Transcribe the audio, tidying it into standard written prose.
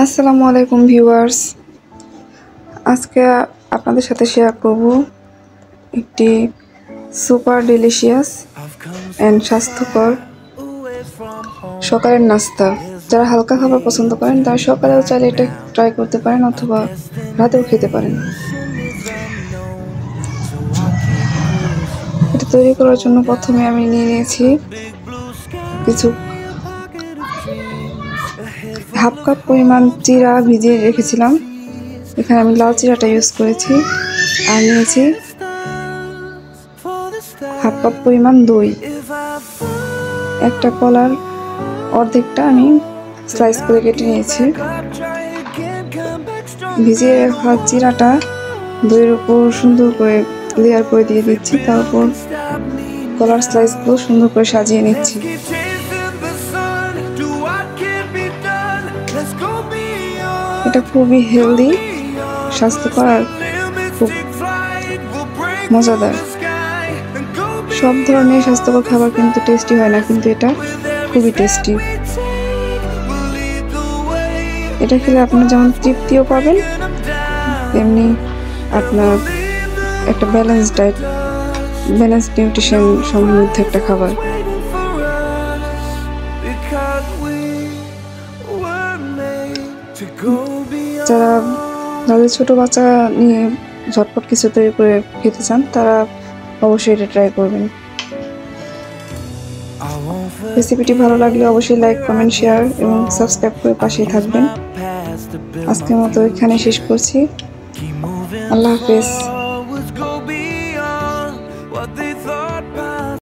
আসসালামু আলাইকুম ভিউয়ার্স, আজকে আপনাদের সাথে শেয়ার করব একটি সুপার ডিলিশিয়াস অ্যান্ড স্বাস্থ্যকর সকালের নাস্তা। যারা হালকা খাবার পছন্দ করেন তারা সকালেও চাইলে এটা ট্রাই করতে পারেন অথবা রাতেও খেতে পারেন। এটা তৈরি করার জন্য প্রথমে আমি নিয়ে নিয়েছি কিছু হাফ কাপ পরিমাণ চিরা ভিজিয়ে রেখেছিলাম। এখানে আমি লাল চিরাটা ইউজ করেছি। আর নিয়েছি হাফ কাপ পরিমাণ দই। একটা কলার অর্ধেকটা আমি স্লাইস করে কেটে নিয়েছি। ভিজিয়ে রাখা চিরাটা দইয়ের উপর সুন্দর করে লেয়ার করে দিয়ে দিচ্ছি। তারপর কলার স্লাইসগুলো সুন্দর করে সাজিয়ে নিচ্ছি। এটা খুবই হেলদি, স্বাস্থ্যকর আর খুব মজাদার। সব ধরনের স্বাস্থ্যকর খাবার কিন্তু টেস্টি হয় না, কিন্তু এটা খুবই টেস্টি। এটা খেলে আপনার যেমন তৃপ্তিও পাবেন, তেমনি আপনার একটা ব্যালেন্স ডায়েট, ব্যালেন্স নিউট্রিশন সমৃদ্ধ একটা খাবার। যাদের ছোট বাচ্চা নিয়ে ঝটপট কিছু তৈরি করে খেতে চান তারা অবশ্যই এটা ট্রাই করবেন। রেসিপিটি ভালো লাগলে অবশ্যই লাইক, কমেন্ট, শেয়ার এবং সাবস্ক্রাইব করে পাশেই থাকবেন। আজকের মতো এখানে শেষ করছি। আল্লাহ হাফেজ।